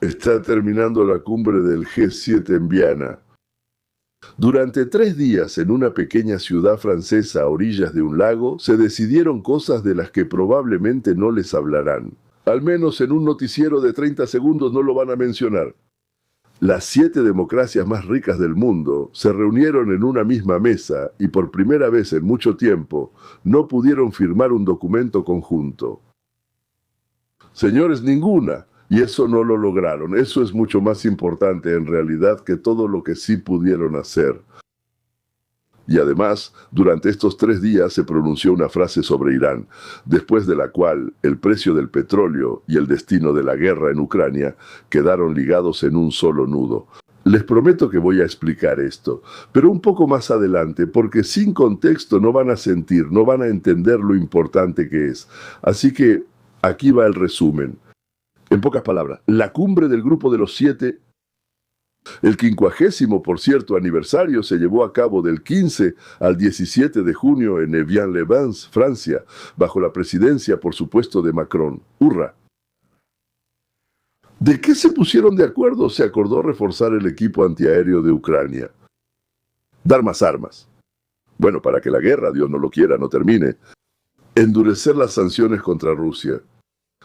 Está terminando la cumbre del G7 en Viena. Durante 3 días en una pequeña ciudad francesa a orillas de un lago, se decidieron cosas de las que probablemente no les hablarán. Al menos en un noticiero de 30 segundos no lo van a mencionar. Las 7 democracias más ricas del mundo se reunieron en una misma mesa y por primera vez en mucho tiempo no pudieron firmar un documento conjunto. Señores, ninguna. Y eso no lo lograron. Eso es mucho más importante en realidad que todo lo que sí pudieron hacer. Y además, durante estos 3 días se pronunció una frase sobre Irán, después de la cual el precio del petróleo y el destino de la guerra en Ucrania quedaron ligados en un solo nudo. Les prometo que voy a explicar esto, pero un poco más adelante, porque sin contexto no van a sentir, no van a entender lo importante que es. Así que aquí va el resumen. En pocas palabras, la cumbre del Grupo de los 7, el 50º, por cierto, aniversario, se llevó a cabo del 15 al 17 de junio en Evian-les-Bains, Francia, bajo la presidencia, por supuesto, de Macron. ¡Hurra! ¿De qué se pusieron de acuerdo? Se acordó reforzar el equipo antiaéreo de Ucrania. Dar más armas. Bueno, para que la guerra, Dios no lo quiera, no termine. Endurecer las sanciones contra Rusia.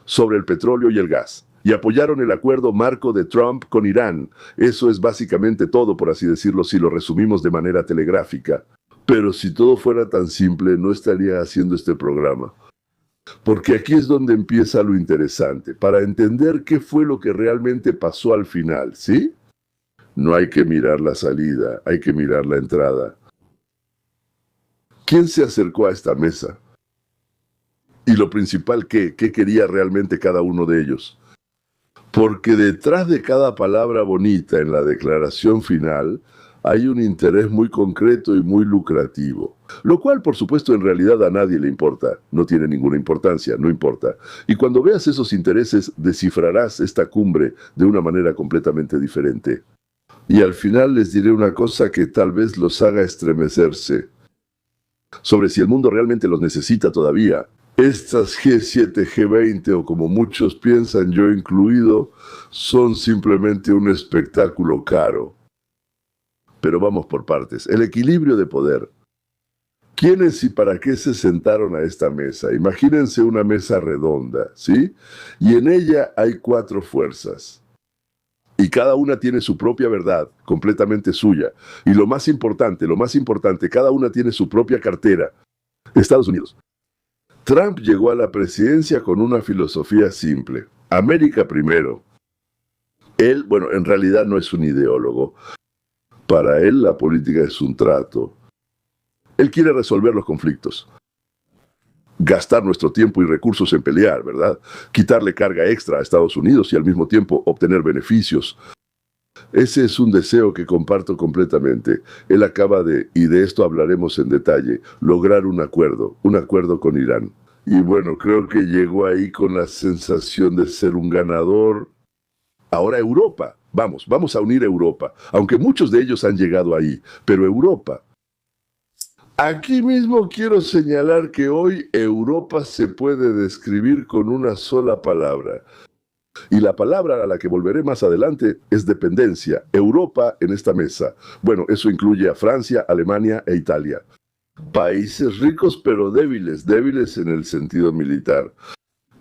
Sobre el petróleo y el gas. Y apoyaron el acuerdo marco de Trump con Irán. Eso es básicamente todo, por así decirlo, si lo resumimos de manera telegráfica. Pero si todo fuera tan simple, no estaría haciendo este programa. Porque aquí es donde empieza lo interesante, para entender qué fue lo que realmente pasó al final, ¿sí? No hay que mirar la salida, hay que mirar la entrada. ¿Quién se acercó a esta mesa? Y lo principal, ¿qué quería realmente cada uno de ellos? Porque detrás de cada palabra bonita en la declaración final hay un interés muy concreto y muy lucrativo. Lo cual, por supuesto, en realidad a nadie le importa. No tiene ninguna importancia, no importa. Y cuando veas esos intereses, descifrarás esta cumbre de una manera completamente diferente. Y al final les diré una cosa que tal vez los haga estremecerse. Sobre si el mundo realmente los necesita todavía. Estas G7, G20 o como muchos piensan, yo incluido, son simplemente un espectáculo caro. Pero vamos por partes. El equilibrio de poder. ¿Quiénes y para qué se sentaron a esta mesa? Imagínense una mesa redonda, ¿sí? Y en ella hay 4 fuerzas. Y cada una tiene su propia verdad, completamente suya. Y lo más importante, cada una tiene su propia cartera. Estados Unidos. Trump llegó a la presidencia con una filosofía simple. América primero. Él, bueno, en realidad no es un ideólogo. Para él la política es un trato. Él quiere resolver los conflictos. Gastar nuestro tiempo y recursos en pelear, ¿verdad? Quitarle carga extra a Estados Unidos y al mismo tiempo obtener beneficios. Ese es un deseo que comparto completamente. Él acaba de, y de esto hablaremos en detalle, lograr un acuerdo con Irán. Y bueno, creo que llegó ahí con la sensación de ser un ganador. Ahora Europa, vamos a unir Europa, aunque muchos de ellos han llegado ahí, pero Europa. Aquí mismo quiero señalar que hoy Europa se puede describir con una sola palabra. Y la palabra a la que volveré más adelante es dependencia. Europa en esta mesa. Bueno, eso incluye a Francia, Alemania e Italia. Países ricos pero débiles en el sentido militar.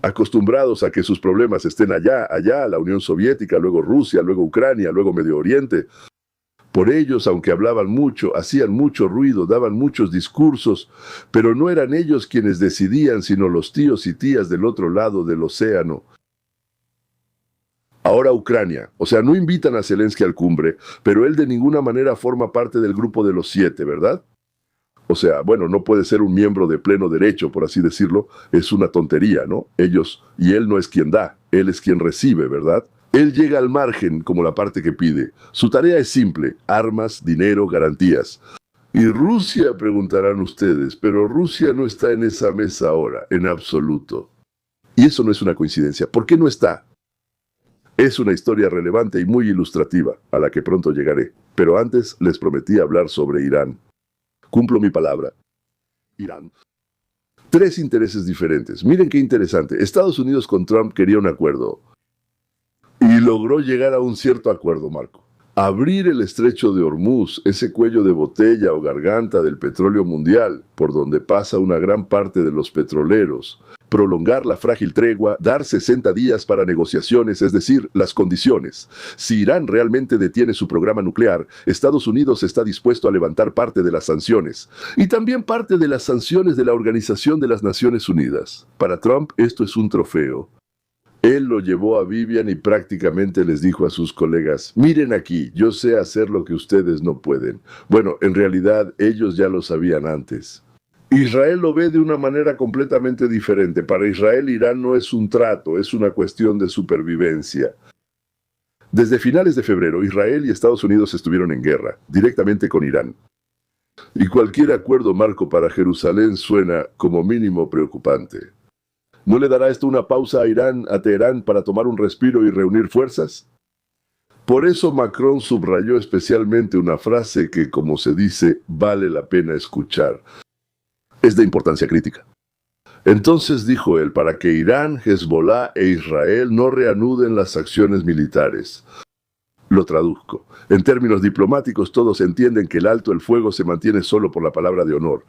Acostumbrados a que sus problemas estén allá, la Unión Soviética, luego Rusia, luego Ucrania, luego Medio Oriente. Por ellos, aunque hablaban mucho, hacían mucho ruido, daban muchos discursos, pero no eran ellos quienes decidían, sino los tíos y tías del otro lado del océano. Ahora Ucrania, o sea, no invitan a Zelensky al cumbre, pero él de ninguna manera forma parte del grupo de los 7, ¿verdad? O sea, bueno, no puede ser un miembro de pleno derecho, por así decirlo, es una tontería, ¿no? Y él no es quien da, él es quien recibe, ¿verdad? Él llega al margen como la parte que pide. Su tarea es simple, armas, dinero, garantías. Y Rusia, preguntarán ustedes, pero Rusia no está en esa mesa ahora, en absoluto. Y eso no es una coincidencia. ¿Por qué no está? Es una historia relevante y muy ilustrativa, a la que pronto llegaré. Pero antes les prometí hablar sobre Irán. Cumplo mi palabra. Irán. 3 intereses diferentes. Miren qué interesante. Estados Unidos con Trump quería un acuerdo. Y logró llegar a un cierto acuerdo, Marco. Abrir el estrecho de Hormuz, ese cuello de botella o garganta del petróleo mundial, por donde pasa una gran parte de los petroleros, prolongar la frágil tregua, dar 60 días para negociaciones, es decir, las condiciones. Si Irán realmente detiene su programa nuclear, Estados Unidos está dispuesto a levantar parte de las sanciones, y también parte de las sanciones de la Organización de las Naciones Unidas. Para Trump esto es un trofeo. Él lo llevó a Vivian y prácticamente les dijo a sus colegas, miren aquí, yo sé hacer lo que ustedes no pueden. Bueno, en realidad ellos ya lo sabían antes. Israel lo ve de una manera completamente diferente. Para Israel, Irán no es un trato, es una cuestión de supervivencia. Desde finales de febrero, Israel y Estados Unidos estuvieron en guerra, directamente con Irán. Y cualquier acuerdo marco para Jerusalén suena como mínimo preocupante. ¿No le dará esto una pausa a Teherán para tomar un respiro y reunir fuerzas? Por eso Macron subrayó especialmente una frase que, como se dice, vale la pena escuchar. Es de importancia crítica. Entonces dijo él, para que Irán, Hezbollah e Israel no reanuden las acciones militares. Lo traduzco. En términos diplomáticos todos entienden que el alto el fuego se mantiene solo por la palabra de honor.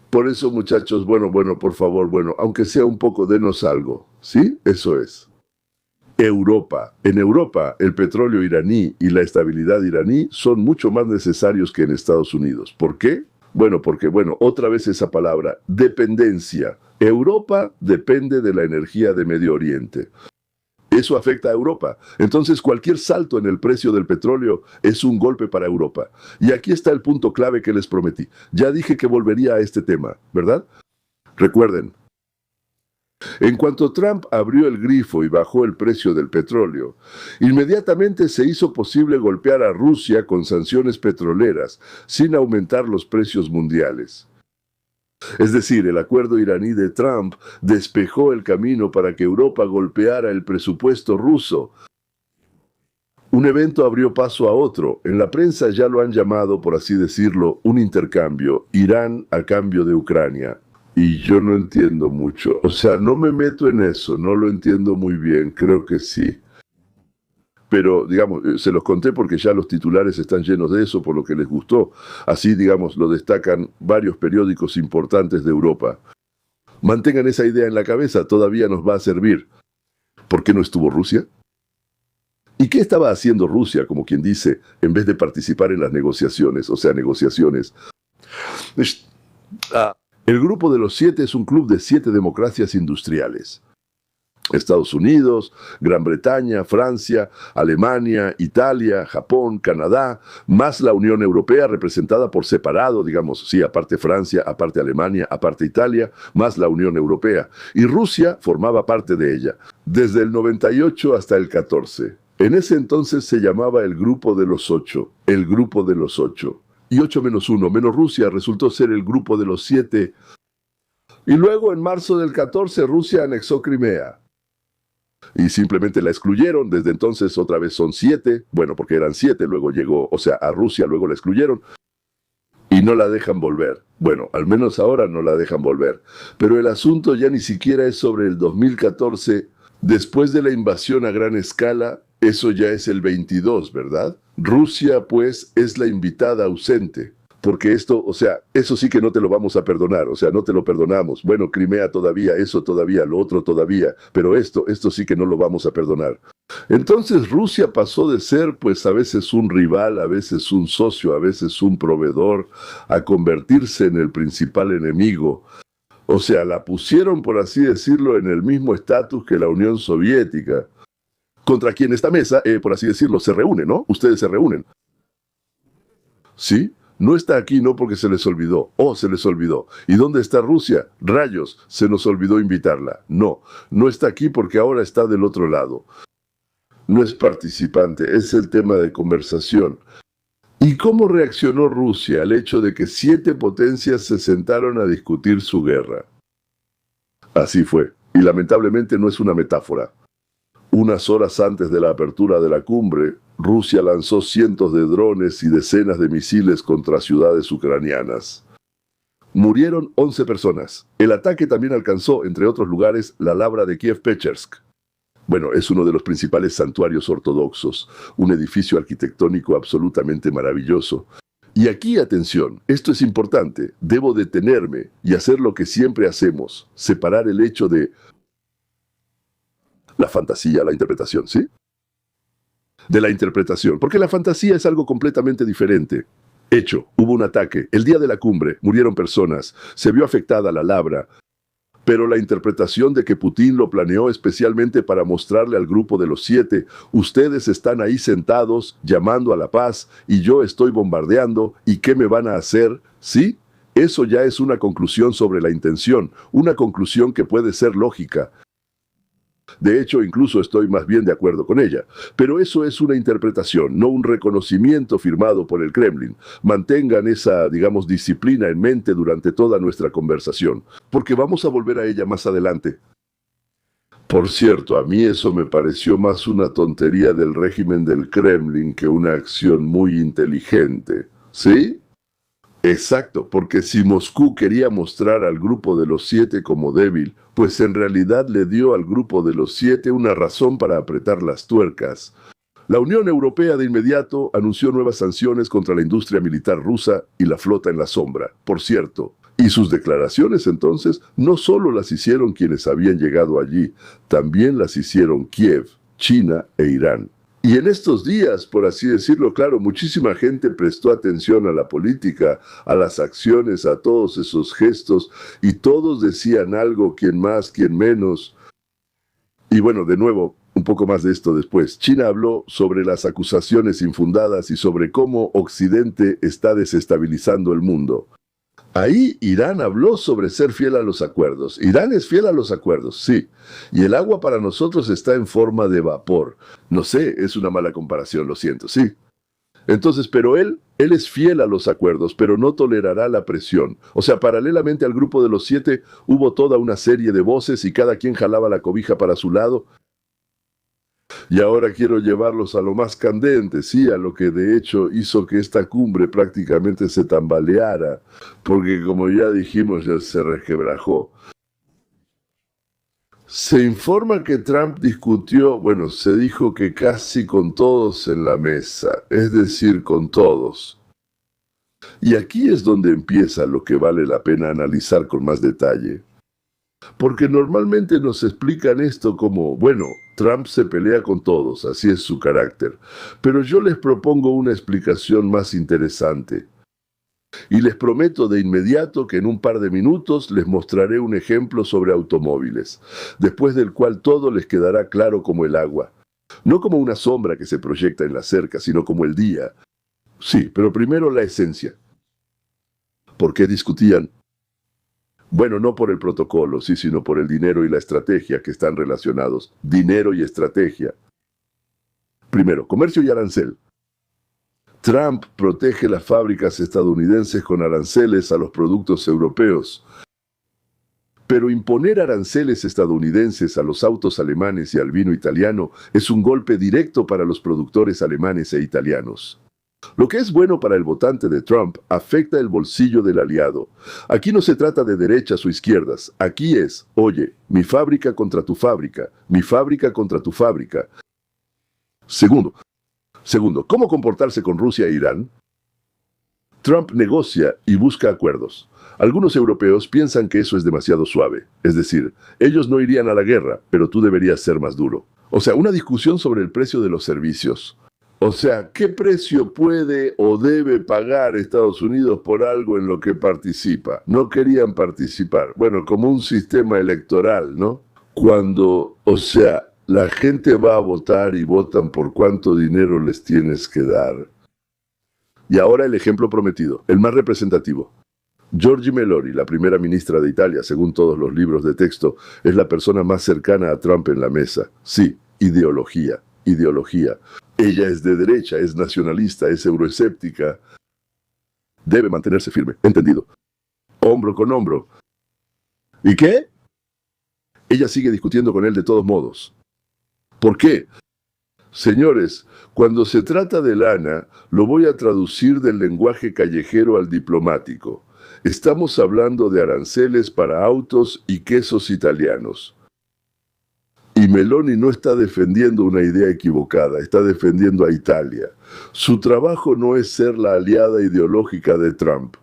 Por eso, muchachos, por favor, aunque sea un poco, denos algo. ¿Sí? Eso es. Europa. En Europa, el petróleo iraní y la estabilidad iraní son mucho más necesarios que en Estados Unidos. ¿Por qué? Porque otra vez esa palabra, dependencia. Europa depende de la energía de Medio Oriente. Eso afecta a Europa. Entonces cualquier salto en el precio del petróleo es un golpe para Europa. Y aquí está el punto clave que les prometí. Ya dije que volvería a este tema, ¿verdad? Recuerden, en cuanto Trump abrió el grifo y bajó el precio del petróleo, inmediatamente se hizo posible golpear a Rusia con sanciones petroleras sin aumentar los precios mundiales. Es decir, el acuerdo iraní de Trump despejó el camino para que Europa golpeara el presupuesto ruso. Un evento abrió paso a otro. En la prensa ya lo han llamado, por así decirlo, un intercambio. Irán a cambio de Ucrania. Y yo no entiendo mucho. O sea, no me meto en eso, no lo entiendo muy bien, creo que sí. Pero, digamos, se los conté porque ya los titulares están llenos de eso, por lo que les gustó. Así, digamos, lo destacan varios periódicos importantes de Europa. Mantengan esa idea en la cabeza, todavía nos va a servir. ¿Por qué no estuvo Rusia? ¿Y qué estaba haciendo Rusia, como quien dice, en vez de participar en las negociaciones? O sea, negociaciones. El Grupo de los 7 es un club de 7 democracias industriales. Estados Unidos, Gran Bretaña, Francia, Alemania, Italia, Japón, Canadá, más la Unión Europea representada por separado, digamos, sí, aparte Francia, aparte Alemania, aparte Italia, más la Unión Europea. Y Rusia formaba parte de ella, desde el 98 hasta el 14. En ese entonces se llamaba el Grupo de los 8, el Grupo de los 8. Y 8 menos 1, menos Rusia, resultó ser el Grupo de los 7. Y luego, en marzo del 14, Rusia anexó Crimea. Y simplemente la excluyeron, desde entonces otra vez son 7, porque eran 7, luego llegó, a Rusia luego la excluyeron, y no la dejan volver. Al menos ahora no la dejan volver. Pero el asunto ya ni siquiera es sobre el 2014, después de la invasión a gran escala, eso ya es el 22, ¿verdad? Rusia, pues, es la invitada ausente. Porque esto, eso sí que no te lo vamos a perdonar, no te lo perdonamos. Crimea todavía, eso todavía, lo otro todavía, pero esto sí que no lo vamos a perdonar. Entonces Rusia pasó de ser, pues, a veces un rival, a veces un socio, a veces un proveedor, a convertirse en el principal enemigo. La pusieron, por así decirlo, en el mismo estatus que la Unión Soviética. Contra quien esta mesa, por así decirlo, se reúne, ¿no? Ustedes se reúnen. ¿Sí? No está aquí no porque se les olvidó. Se les olvidó. ¿Y dónde está Rusia? Rayos, se nos olvidó invitarla. No está aquí porque ahora está del otro lado. No es participante, es el tema de conversación. ¿Y cómo reaccionó Rusia al hecho de que 7 potencias se sentaron a discutir su guerra? Así fue, y lamentablemente no es una metáfora. Unas horas antes de la apertura de la cumbre, Rusia lanzó cientos de drones y decenas de misiles contra ciudades ucranianas. Murieron 11 personas. El ataque también alcanzó, entre otros lugares, la labra de Kiev-Pechersk. Bueno, es uno de los principales santuarios ortodoxos, un edificio arquitectónico absolutamente maravilloso. Y aquí, atención, esto es importante, debo detenerme y hacer lo que siempre hacemos, separar el hecho de la fantasía, la interpretación, ¿sí? De la interpretación, porque la fantasía es algo completamente diferente. Hecho, hubo un ataque, el día de la cumbre, murieron personas, se vio afectada la labra, pero la interpretación de que Putin lo planeó especialmente para mostrarle al grupo de los 7, ustedes están ahí sentados, llamando a la paz, y yo estoy bombardeando, ¿y qué me van a hacer? ¿Sí? Eso ya es una conclusión sobre la intención, una conclusión que puede ser lógica. De hecho, incluso estoy más bien de acuerdo con ella. Pero eso es una interpretación, no un reconocimiento firmado por el Kremlin. Mantengan esa, digamos, disciplina en mente durante toda nuestra conversación, porque vamos a volver a ella más adelante. Por cierto, a mí eso me pareció más una tontería del régimen del Kremlin que una acción muy inteligente. ¿Sí? Exacto, porque si Moscú quería mostrar al grupo de los 7 como débil, pues en realidad le dio al grupo de los 7 una razón para apretar las tuercas. La Unión Europea de inmediato anunció nuevas sanciones contra la industria militar rusa y la flota en la sombra, por cierto. Y sus declaraciones entonces no solo las hicieron quienes habían llegado allí, también las hicieron Kiev, China e Irán. Y en estos días, por así decirlo, claro, muchísima gente prestó atención a la política, a las acciones, a todos esos gestos, y todos decían algo, quien más, quien menos. Y bueno, de nuevo, un poco más de esto después. China habló sobre las acusaciones infundadas y sobre cómo Occidente está desestabilizando el mundo. Ahí Irán habló sobre ser fiel a los acuerdos. Irán es fiel a los acuerdos, sí. Y el agua para nosotros está en forma de vapor. No sé, es una mala comparación, lo siento, sí. Entonces, pero él es fiel a los acuerdos, pero no tolerará la presión. O sea, paralelamente al grupo de los 7, hubo toda una serie de voces y cada quien jalaba la cobija para su lado. Y ahora quiero llevarlos a lo más candente, sí, a lo que de hecho hizo que esta cumbre prácticamente se tambaleara, porque como ya dijimos, ya se resquebrajó. Se informa que Trump discutió, bueno, se dijo que casi con todos en la mesa, es decir, con todos. Y aquí es donde empieza lo que vale la pena analizar con más detalle. Porque normalmente nos explican esto como, bueno, Trump se pelea con todos, así es su carácter. Pero yo les propongo una explicación más interesante. Y les prometo de inmediato que en un par de minutos les mostraré un ejemplo sobre automóviles, después del cual todo les quedará claro como el agua. No como una sombra que se proyecta en la cerca, sino como el día. Sí, pero primero la esencia. ¿Por qué discutían? Bueno, no por el protocolo, sí, sino por el dinero y la estrategia que están relacionados. Dinero y estrategia. Primero, comercio y arancel. Trump protege las fábricas estadounidenses con aranceles a los productos europeos. Pero imponer aranceles estadounidenses a los autos alemanes y al vino italiano es un golpe directo para los productores alemanes e italianos. Lo que es bueno para el votante de Trump afecta el bolsillo del aliado. Aquí no se trata de derechas o izquierdas. Aquí es, oye, mi fábrica contra tu fábrica, mi fábrica contra tu fábrica. Segundo, ¿cómo comportarse con Rusia e Irán? Trump negocia y busca acuerdos. Algunos europeos piensan que eso es demasiado suave. Es decir, ellos no irían a la guerra, pero tú deberías ser más duro. O sea, una discusión sobre el precio de los servicios. O sea, ¿qué precio puede o debe pagar Estados Unidos por algo en lo que participa? No querían participar. Bueno, como un sistema electoral, ¿no? Cuando, o sea, la gente va a votar y votan por cuánto dinero les tienes que dar. Y ahora el ejemplo prometido, el más representativo. Giorgia Meloni, la primera ministra de Italia, según todos los libros de texto, es la persona más cercana a Trump en la mesa. Sí, ideología. Ella es de derecha, es nacionalista, es euroescéptica. Debe mantenerse firme, entendido. Hombro con hombro. ¿Y qué? Ella sigue discutiendo con él de todos modos. ¿Por qué? Señores, cuando se trata de lana, lo voy a traducir del lenguaje callejero al diplomático. Estamos hablando de aranceles para autos y quesos italianos. Y Y Meloni no está defendiendo una idea equivocada, está defendiendo a Italia. Su trabajo no es ser la aliada ideológica de Trump.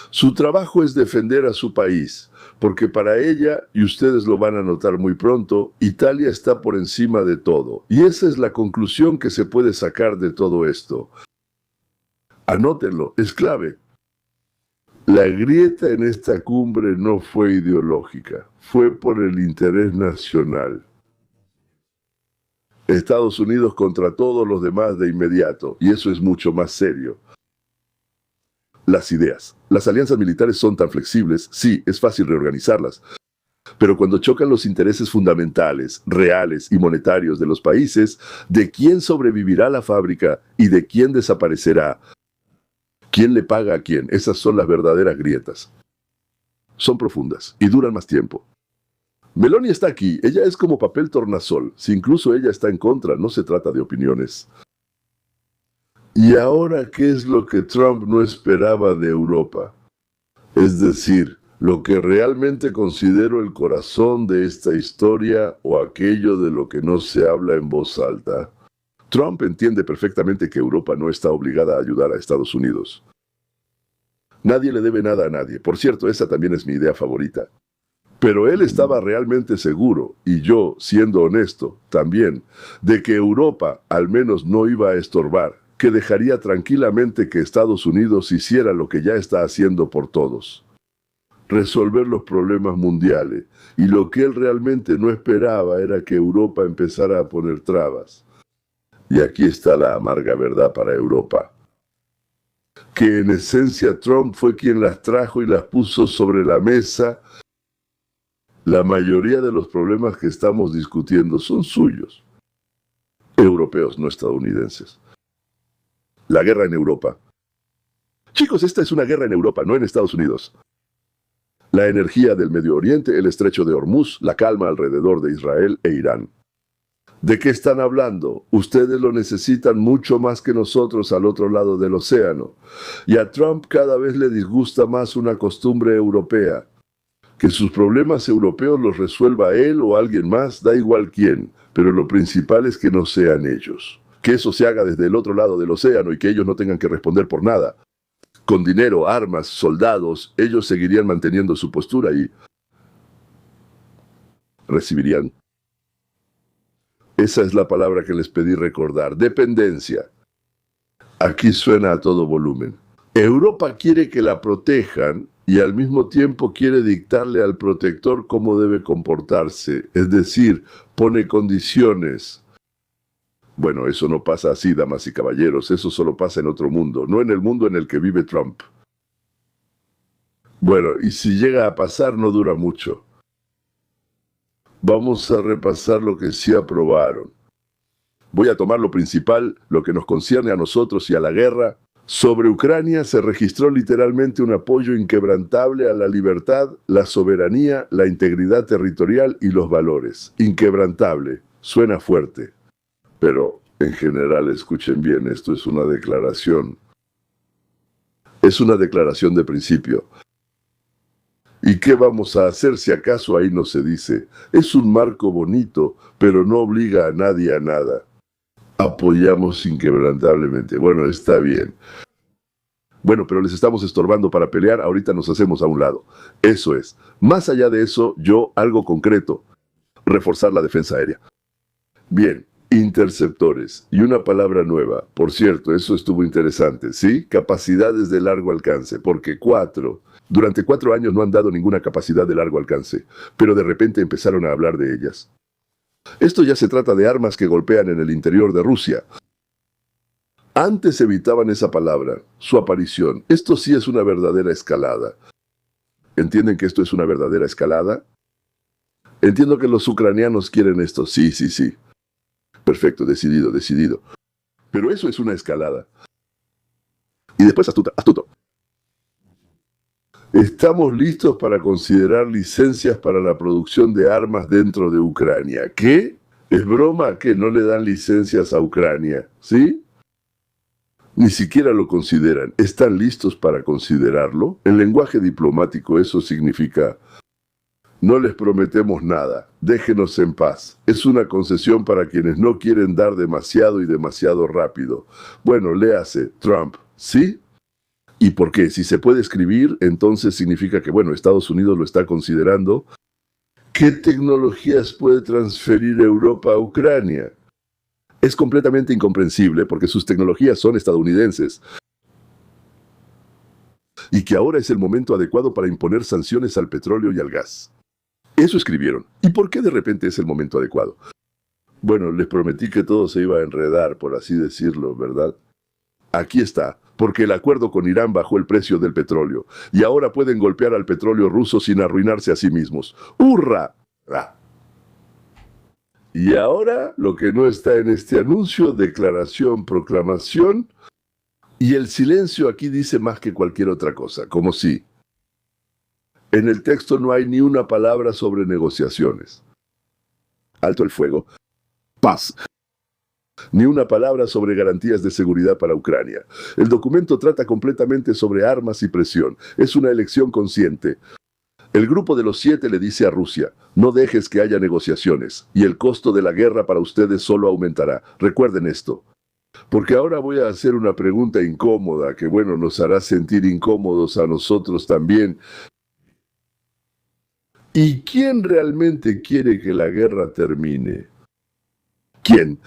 Su trabajo es defender a su país, porque para ella, y ustedes lo van a notar muy pronto, Italia está por encima de todo. Y esa es la conclusión que se puede sacar de todo esto. Anótenlo, es clave. La grieta en esta cumbre no fue ideológica, fue por el interés nacional. Estados Unidos contra todos los demás de inmediato, y eso es mucho más serio. Las ideas. Las alianzas militares son tan flexibles, sí, es fácil reorganizarlas, pero cuando chocan los intereses fundamentales, reales y monetarios de los países, de quién sobrevivirá la fábrica y de quién desaparecerá, quién le paga a quién, esas son las verdaderas grietas. Son profundas y duran más tiempo. Meloni está aquí, ella es como papel tornasol, si incluso ella está en contra, no se trata de opiniones. ¿Y ahora qué es lo que Trump no esperaba de Europa? Es decir, lo que realmente considero el corazón de esta historia o aquello de lo que no se habla en voz alta. Trump entiende perfectamente que Europa no está obligada a ayudar a Estados Unidos. Nadie le debe nada a nadie. Por cierto, esa también es mi idea favorita. Pero él estaba realmente seguro, y yo, siendo honesto, también, de que Europa al menos no iba a estorbar, que dejaría tranquilamente que Estados Unidos hiciera lo que ya está haciendo por todos. Resolver los problemas mundiales, y lo que él realmente no esperaba era que Europa empezara a poner trabas. Y aquí está la amarga verdad para Europa. Que en esencia Trump fue quien las trajo y las puso sobre la mesa. La mayoría de los problemas que estamos discutiendo son suyos. Europeos, no estadounidenses. La guerra en Europa. Chicos, esta es una guerra en Europa, no en Estados Unidos. La energía del Medio Oriente, el estrecho de Hormuz, la calma alrededor de Israel e Irán. ¿De qué están hablando? Ustedes lo necesitan mucho más que nosotros al otro lado del océano. Y a Trump cada vez le disgusta más una costumbre europea. Que sus problemas europeos los resuelva él o alguien más, da igual quién, pero lo principal es que no sean ellos. Que eso se haga desde el otro lado del océano y que ellos no tengan que responder por nada. Con dinero, armas, soldados, ellos seguirían manteniendo su postura y recibirían. Esa es la palabra que les pedí recordar, dependencia. Aquí suena a todo volumen. Europa quiere que la protejan y al mismo tiempo quiere dictarle al protector cómo debe comportarse, es decir, pone condiciones. Bueno, eso no pasa así, damas y caballeros, eso solo pasa en otro mundo, no en el mundo en el que vive Trump. Bueno, y si llega a pasar no dura mucho. Vamos a repasar lo que sí aprobaron. Voy a tomar lo principal, lo que nos concierne a nosotros y a la guerra. Sobre Ucrania se registró literalmente un apoyo inquebrantable a la libertad, la soberanía, la integridad territorial y los valores. Inquebrantable, suena fuerte. Pero, en general, escuchen bien, esto es una declaración. Es una declaración de principio. ¿Y qué vamos a hacer si acaso ahí no se dice? Es un marco bonito, pero no obliga a nadie a nada. Apoyamos inquebrantablemente. Bueno, está bien. Bueno, pero les estamos estorbando para pelear, ahorita nos hacemos a un lado. Eso es. Más allá de eso, algo concreto. Reforzar la defensa aérea. Bien. Interceptores. Y una palabra nueva. Por cierto, eso estuvo interesante, ¿sí? Capacidades de largo alcance. Porque durante 4 años no han dado ninguna capacidad de largo alcance. Pero de repente empezaron a hablar de ellas. Esto ya se trata de armas que golpean en el interior de Rusia. Antes evitaban esa palabra, su aparición. Esto sí es una verdadera escalada. ¿Entienden que esto es una verdadera escalada? Entiendo que los ucranianos quieren esto. Sí, sí, sí. Perfecto, decidido. Pero eso es una escalada. Y después astuto. Estamos listos para considerar licencias para la producción de armas dentro de Ucrania. ¿Qué? ¿Es broma que no le dan licencias a Ucrania? ¿Sí? Ni siquiera lo consideran. ¿Están listos para considerarlo? En lenguaje diplomático eso significa No les prometemos nada, déjenos en paz. Es una concesión para quienes no quieren dar demasiado y demasiado rápido. Bueno, léase, Trump, ¿sí? ¿Y por qué? Si se puede escribir, entonces significa que, bueno, Estados Unidos lo está considerando. ¿Qué tecnologías puede transferir Europa a Ucrania? Es completamente incomprensible porque sus tecnologías son estadounidenses. Y que ahora es el momento adecuado para imponer sanciones al petróleo y al gas. Eso escribieron. ¿Y por qué de repente es el momento adecuado? Bueno, les prometí que todo se iba a enredar, por así decirlo, ¿verdad? Aquí está, porque el acuerdo con Irán bajó el precio del petróleo, y ahora pueden golpear al petróleo ruso sin arruinarse a sí mismos. ¡Hurra! Ah. Y ahora, lo que no está en este anuncio, declaración, proclamación, y el silencio aquí dice más que cualquier otra cosa, como si en el texto no hay ni una palabra sobre negociaciones. Alto el fuego. Paz. Ni una palabra sobre garantías de seguridad para Ucrania. El documento trata completamente sobre armas y presión. Es una elección consciente. El grupo de los 7 le dice a Rusia, no dejes que haya negociaciones, y el costo de la guerra para ustedes solo aumentará. Recuerden esto. Porque ahora voy a hacer una pregunta incómoda, que bueno, nos hará sentir incómodos a nosotros también. ¿Y quién realmente quiere que la guerra termine? ¿Quién?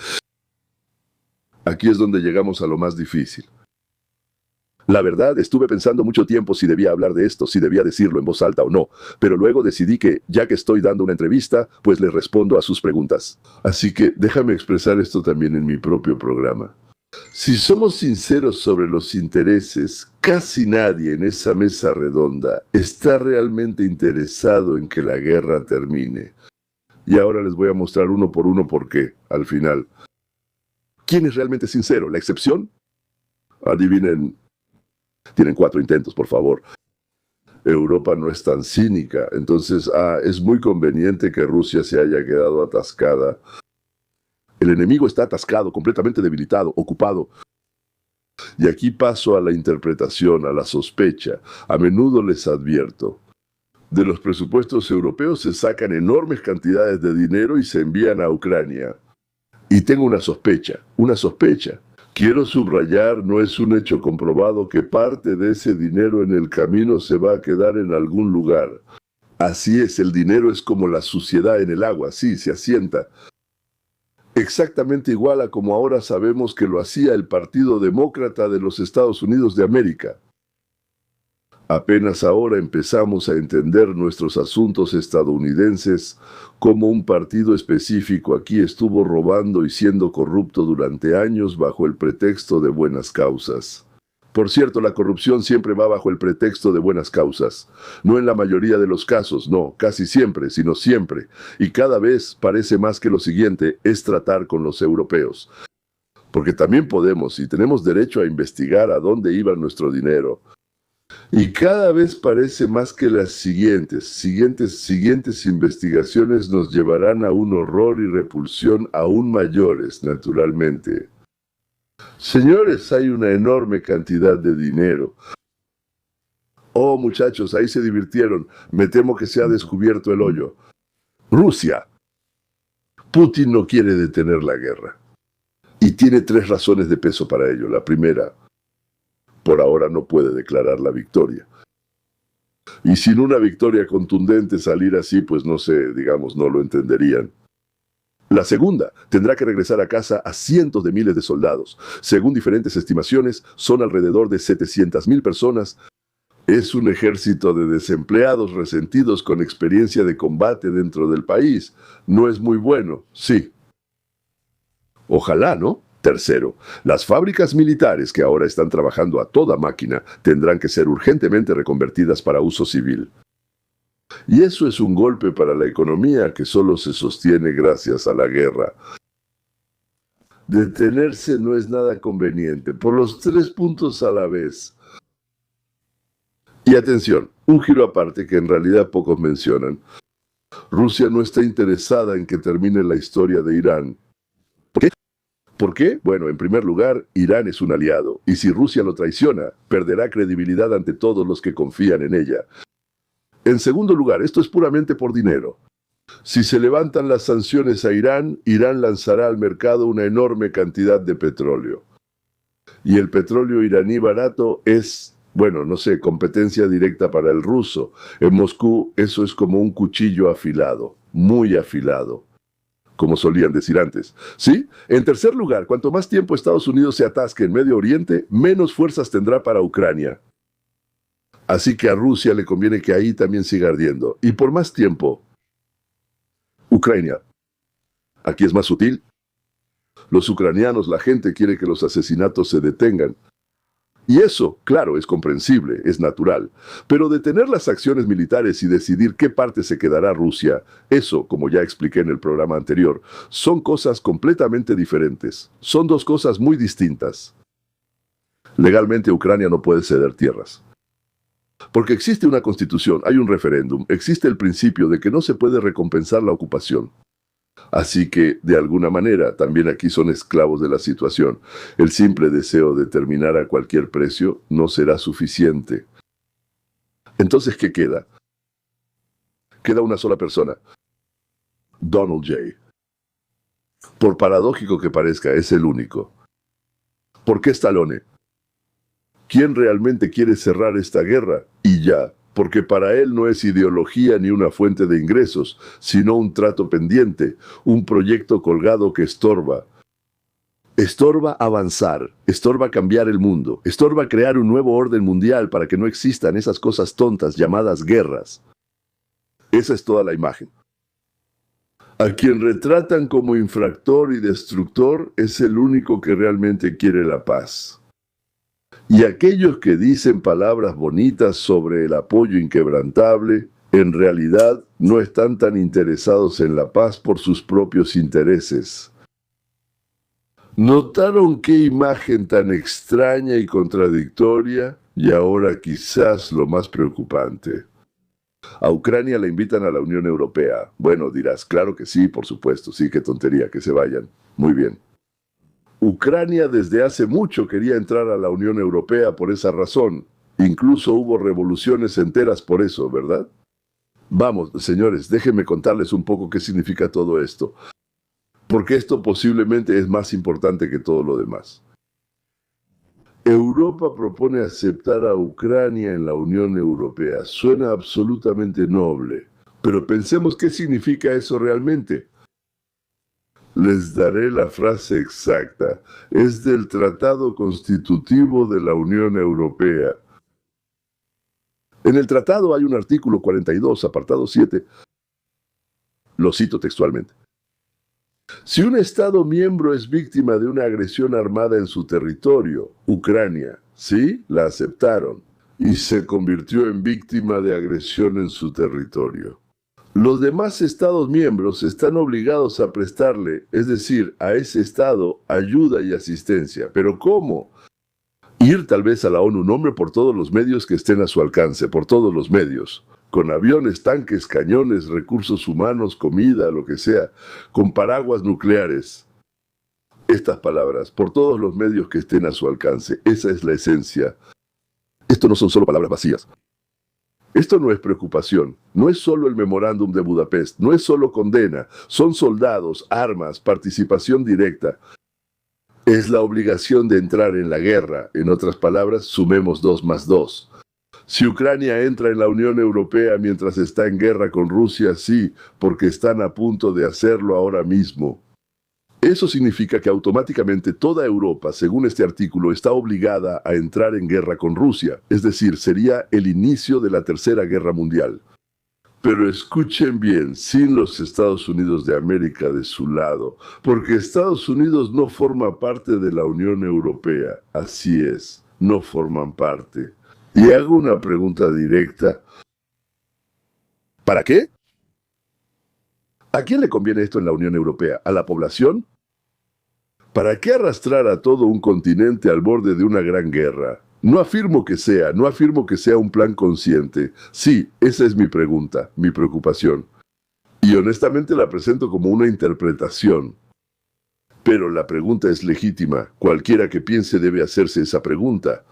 Aquí es donde llegamos a lo más difícil. La verdad, estuve pensando mucho tiempo si debía hablar de esto, si debía decirlo en voz alta o no, pero luego decidí que, ya que estoy dando una entrevista, pues le respondo a sus preguntas. Así que déjame expresar esto también en mi propio programa. Si somos sinceros sobre los intereses, casi nadie en esa mesa redonda está realmente interesado en que la guerra termine. Y ahora les voy a mostrar uno por uno por qué, al final. ¿Quién es realmente sincero? ¿La excepción? Adivinen. Tienen 4 intentos, por favor. Europa no es tan cínica, entonces es muy conveniente que Rusia se haya quedado atascada. El enemigo está atascado, completamente debilitado, ocupado. Y aquí paso a la interpretación, a la sospecha. A menudo les advierto. De los presupuestos europeos se sacan enormes cantidades de dinero y se envían a Ucrania. Y tengo una sospecha, una sospecha. Quiero subrayar, no es un hecho comprobado que parte de ese dinero en el camino se va a quedar en algún lugar. Así es, el dinero es como la suciedad en el agua, sí, se asienta. Exactamente igual a como ahora sabemos que lo hacía el Partido Demócrata de los Estados Unidos de América. Apenas ahora empezamos a entender nuestros asuntos estadounidenses, como un partido específico aquí estuvo robando y siendo corrupto durante años bajo el pretexto de buenas causas. Por cierto, la corrupción siempre va bajo el pretexto de buenas causas. No en la mayoría de los casos, no, casi siempre, sino siempre. Y cada vez parece más que lo siguiente es tratar con los europeos. Porque también podemos y tenemos derecho a investigar a dónde iba nuestro dinero. Y cada vez parece más que las siguientes investigaciones nos llevarán a un horror y repulsión aún mayores, naturalmente. Señores, hay una enorme cantidad de dinero. Oh, muchachos, ahí se divirtieron. Me temo que se ha descubierto el hoyo. Rusia. Putin no quiere detener la guerra. Y tiene 3 razones de peso para ello. La primera, por ahora no puede declarar la victoria. Y sin una victoria contundente salir así, pues no sé, digamos, no lo entenderían. La segunda, tendrá que regresar a casa a cientos de miles de soldados. Según diferentes estimaciones, son alrededor de 700,000 personas. Es un ejército de desempleados resentidos con experiencia de combate dentro del país. No es muy bueno, sí. Ojalá, ¿no? Tercero, las fábricas militares que ahora están trabajando a toda máquina tendrán que ser urgentemente reconvertidas para uso civil. Y eso es un golpe para la economía que solo se sostiene gracias a la guerra. Detenerse no es nada conveniente, por los 3 puntos a la vez. Y atención, un giro aparte que en realidad pocos mencionan. Rusia no está interesada en que termine la historia de Irán. ¿Por qué? ¿Por qué? Bueno, en primer lugar, Irán es un aliado, y si Rusia lo traiciona, perderá credibilidad ante todos los que confían en ella. En segundo lugar, esto es puramente por dinero. Si se levantan las sanciones a Irán, Irán lanzará al mercado una enorme cantidad de petróleo. Y el petróleo iraní barato es, bueno, no sé, competencia directa para el ruso. En Moscú eso es como un cuchillo afilado, muy afilado, como solían decir antes. ¿Sí? En tercer lugar, cuanto más tiempo Estados Unidos se atasque en Medio Oriente, menos fuerzas tendrá para Ucrania. Así que a Rusia le conviene que ahí también siga ardiendo. Y por más tiempo, Ucrania. Aquí es más sutil. Los ucranianos, la gente quiere que los asesinatos se detengan. Y eso, claro, es comprensible, es natural. Pero detener las acciones militares y decidir qué parte se quedará Rusia, eso, como ya expliqué en el programa anterior, son cosas completamente diferentes. Son dos cosas muy distintas. Legalmente Ucrania no puede ceder tierras. Porque existe una constitución, hay un referéndum, existe el principio de que no se puede recompensar la ocupación. Así que, de alguna manera, también aquí son esclavos de la situación. El simple deseo de terminar a cualquier precio no será suficiente. Entonces, ¿qué queda? Queda una sola persona. Donald J. Por paradójico que parezca, es el único. ¿Por qué Stallone? ¿Quién realmente quiere cerrar esta guerra? Y ya, porque para él no es ideología ni una fuente de ingresos, sino un trato pendiente, un proyecto colgado que estorba. Estorba avanzar, estorba cambiar el mundo, estorba crear un nuevo orden mundial para que no existan esas cosas tontas llamadas guerras. Esa es toda la imagen. A quien retratan como infractor y destructor es el único que realmente quiere la paz. Y aquellos que dicen palabras bonitas sobre el apoyo inquebrantable, en realidad no están tan interesados en la paz por sus propios intereses. ¿Notaron qué imagen tan extraña y contradictoria? Y ahora quizás lo más preocupante. A Ucrania la invitan a la Unión Europea. Bueno, dirás, claro que sí, por supuesto, sí, qué tontería, que se vayan. Muy bien. Ucrania desde hace mucho quería entrar a la Unión Europea por esa razón. Incluso hubo revoluciones enteras por eso, ¿verdad? Vamos, señores, déjenme contarles un poco qué significa todo esto. Porque esto posiblemente es más importante que todo lo demás. Europa propone aceptar a Ucrania en la Unión Europea. Suena absolutamente noble. Pero pensemos qué significa eso realmente. Les daré la frase exacta. Es del Tratado Constitutivo de la Unión Europea. En el tratado hay un artículo 42, apartado 7. Lo cito textualmente. Si un Estado miembro es víctima de una agresión armada en su territorio, Ucrania, ¿sí? La aceptaron, y se convirtió en víctima de agresión en su territorio. Los demás Estados miembros están obligados a prestarle, es decir, a ese Estado, ayuda y asistencia. ¿Pero cómo? Ir tal vez a la ONU, nombre por todos los medios que estén a su alcance, por todos los medios. Con aviones, tanques, cañones, recursos humanos, comida, lo que sea, con paraguas nucleares. Estas palabras, por todos los medios que estén a su alcance, esa es la esencia. Esto no son solo palabras vacías. Esto no es preocupación, no es solo el memorándum de Budapest, no es solo condena, son soldados, armas, participación directa. Es la obligación de entrar en la guerra, en otras palabras, sumemos 2 más 2. Si Ucrania entra en la Unión Europea mientras está en guerra con Rusia, sí, porque están a punto de hacerlo ahora mismo. Eso significa que automáticamente toda Europa, según este artículo, está obligada a entrar en guerra con Rusia, es decir, sería el inicio de la Tercera Guerra Mundial. Pero escuchen bien, sin los Estados Unidos de América de su lado, porque Estados Unidos no forma parte de la Unión Europea, así es, no forman parte. Y hago una pregunta directa. ¿Para qué? ¿A quién le conviene esto en la Unión Europea? ¿A la población? ¿Para qué arrastrar a todo un continente al borde de una gran guerra? No afirmo que sea un plan consciente. Sí, esa es mi pregunta, mi preocupación. Y honestamente la presento como una interpretación. Pero la pregunta es legítima. Cualquiera que piense debe hacerse esa pregunta.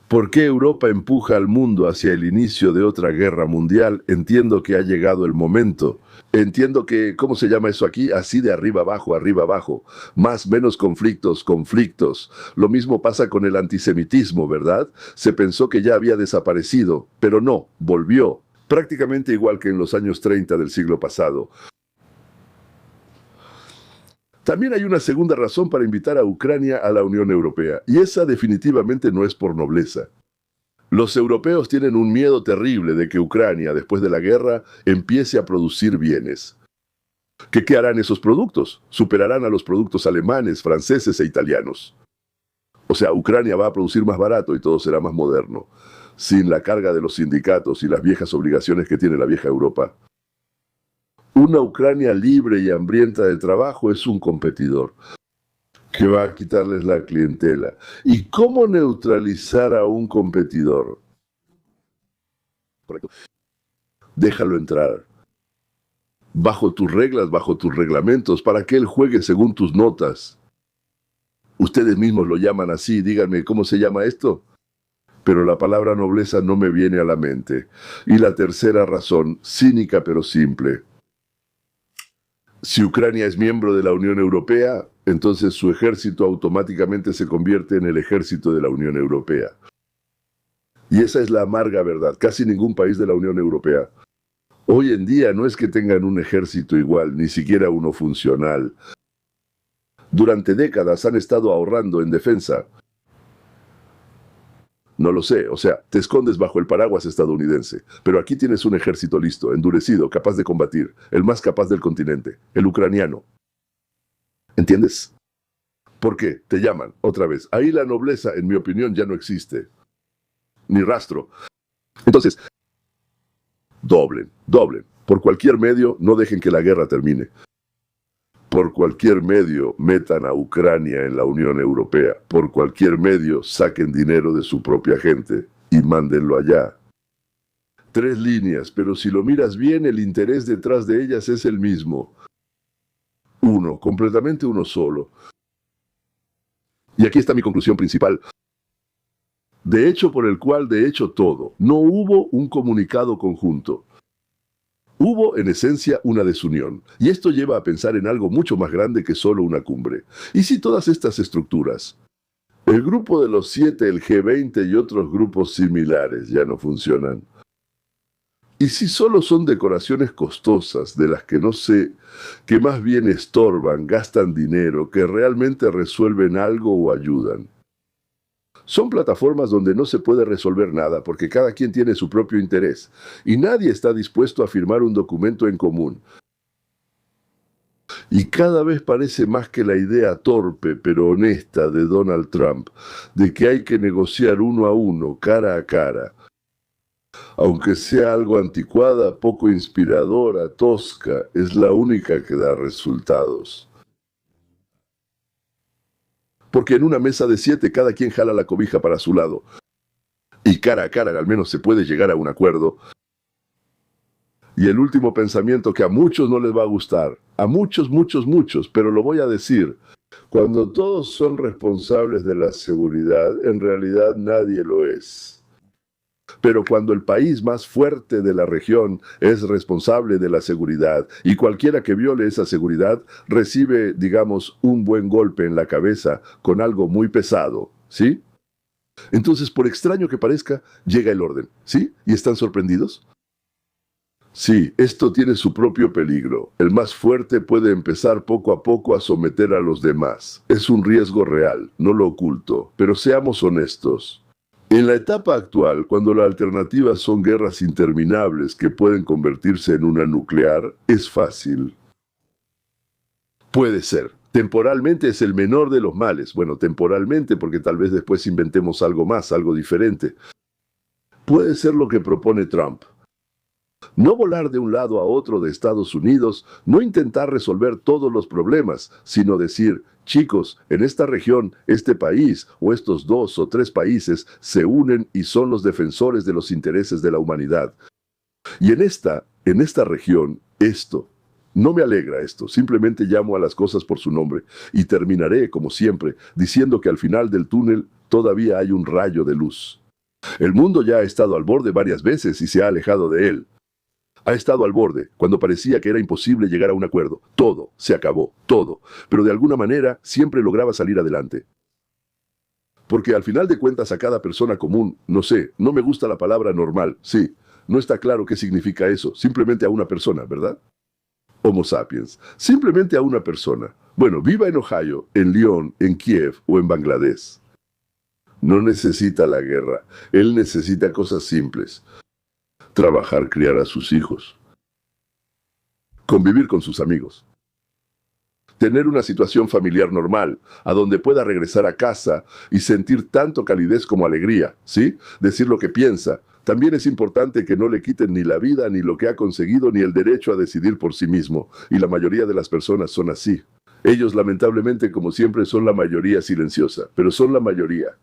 ¿Por qué Europa empuja al mundo hacia el inicio de otra guerra mundial? Entiendo que ha llegado el momento. Entiendo que, ¿cómo se llama eso aquí? Así de arriba abajo, arriba abajo. Más, menos conflictos, conflictos. Lo mismo pasa con el antisemitismo, ¿verdad? Se pensó que ya había desaparecido, pero no, volvió. Prácticamente igual que en los años 30 del siglo pasado. También hay una segunda razón para invitar a Ucrania a la Unión Europea, y esa definitivamente no es por nobleza. Los europeos tienen un miedo terrible de que Ucrania, después de la guerra, empiece a producir bienes. ¿Qué harán esos productos? Superarán a los productos alemanes, franceses e italianos. O sea, Ucrania va a producir más barato y todo será más moderno, sin la carga de los sindicatos y las viejas obligaciones que tiene la vieja Europa. Una Ucrania libre y hambrienta de trabajo es un competidor que va a quitarles la clientela. ¿Y cómo neutralizar a un competidor? Correcto. Déjalo entrar. Bajo tus reglas, bajo tus reglamentos, para que él juegue según tus notas. Ustedes mismos lo llaman así, díganme, ¿cómo se llama esto? Pero la palabra nobleza no me viene a la mente. Y la tercera razón, cínica pero simple. Si Ucrania es miembro de la Unión Europea, entonces su ejército automáticamente se convierte en el ejército de la Unión Europea. Y esa es la amarga verdad. Casi ningún país de la Unión Europea hoy en día no es que tengan un ejército igual, ni siquiera uno funcional. Durante décadas han estado ahorrando en defensa. No lo sé, o sea, te escondes bajo el paraguas estadounidense, pero aquí tienes un ejército listo, endurecido, capaz de combatir, el más capaz del continente, el ucraniano. ¿Entiendes? ¿Por qué? Te llaman, otra vez. Ahí la nobleza, en mi opinión, ya no existe. Ni rastro. Entonces, doblen. Por cualquier medio, no dejen que la guerra termine. Por cualquier medio, metan a Ucrania en la Unión Europea. Por cualquier medio, saquen dinero de su propia gente y mándenlo allá. 3 líneas, pero si lo miras bien, el interés detrás de ellas es el mismo. Uno, completamente uno solo. Y aquí está mi conclusión principal. De hecho, por el cual de hecho todo, no hubo un comunicado conjunto. Hubo, en esencia, una desunión, y esto lleva a pensar en algo mucho más grande que solo una cumbre. ¿Y si todas estas estructuras, el grupo de los 7, el G20 y otros grupos similares ya no funcionan? ¿Y si solo son decoraciones costosas de las que no sé, que más bien estorban, gastan dinero, que realmente resuelven algo o ayudan? Son plataformas donde no se puede resolver nada porque cada quien tiene su propio interés y nadie está dispuesto a firmar un documento en común. Y cada vez parece más que la idea torpe pero honesta de Donald Trump de que hay que negociar uno a uno, cara a cara. Aunque sea algo anticuada, poco inspiradora, tosca, es la única que da resultados. Porque en una mesa de 7 cada quien jala la cobija para su lado. Y cara a cara al menos se puede llegar a un acuerdo. Y el último pensamiento que a muchos no les va a gustar, a muchos, pero lo voy a decir. Cuando todos son responsables de la seguridad, en realidad nadie lo es. Pero cuando el país más fuerte de la región es responsable de la seguridad y cualquiera que viole esa seguridad recibe, digamos, un buen golpe en la cabeza con algo muy pesado, ¿sí? Entonces, por extraño que parezca, llega el orden, ¿sí? ¿Y están sorprendidos? Sí, esto tiene su propio peligro. El más fuerte puede empezar poco a poco a someter a los demás. Es un riesgo real, no lo oculto, pero seamos honestos. En la etapa actual, cuando la alternativa son guerras interminables que pueden convertirse en una nuclear, es fácil. Puede ser. Temporalmente es el menor de los males. Bueno, temporalmente porque tal vez después inventemos algo más, algo diferente. Puede ser lo que propone Trump. No volar de un lado a otro de Estados Unidos, no intentar resolver todos los problemas, sino decir, chicos, en esta región, este país o estos 2 o 3 países se unen y son los defensores de los intereses de la humanidad. Y en esta región, esto, no me alegra esto, simplemente llamo a las cosas por su nombre y terminaré, como siempre, diciendo que al final del túnel todavía hay un rayo de luz. El mundo ya ha estado al borde varias veces y se ha alejado de él. Ha estado al borde, cuando parecía que era imposible llegar a un acuerdo. Todo, se acabó, todo. Pero de alguna manera siempre lograba salir adelante. Porque al final de cuentas a cada persona común, no sé, no me gusta la palabra normal, sí, no está claro qué significa eso, simplemente a una persona, ¿verdad? Homo sapiens, simplemente a una persona. Bueno, viva en Ohio, en Lyon, en Kiev o en Bangladesh. No necesita la guerra, él necesita cosas simples. Trabajar, criar a sus hijos. Convivir con sus amigos. Tener una situación familiar normal, a donde pueda regresar a casa y sentir tanto calidez como alegría, ¿sí? Decir lo que piensa. También es importante que no le quiten ni la vida, ni lo que ha conseguido, ni el derecho a decidir por sí mismo. Y la mayoría de las personas son así. Ellos, lamentablemente, como siempre, son la mayoría silenciosa, pero son la mayoría.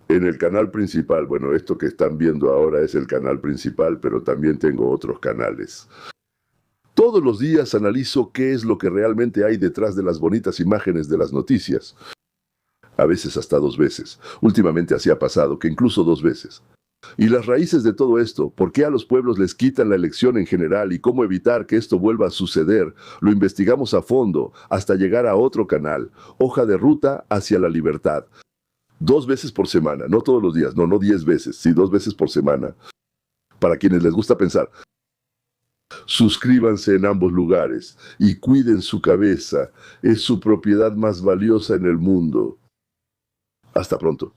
En el canal principal, bueno, esto que están viendo ahora es el canal principal, pero también tengo otros canales. Todos los días analizo qué es lo que realmente hay detrás de las bonitas imágenes de las noticias. A veces hasta 2 veces. Últimamente así ha pasado, que incluso 2 veces. Y las raíces de todo esto, por qué a los pueblos les quitan la elección en general y cómo evitar que esto vuelva a suceder, lo investigamos a fondo hasta llegar a otro canal, Hoja de Ruta hacia la Libertad. 2 veces por semana, no todos los días, no 10 veces, sí 2 veces por semana. Para quienes les gusta pensar. Suscríbanse en ambos lugares y cuiden su cabeza, es su propiedad más valiosa en el mundo. Hasta pronto.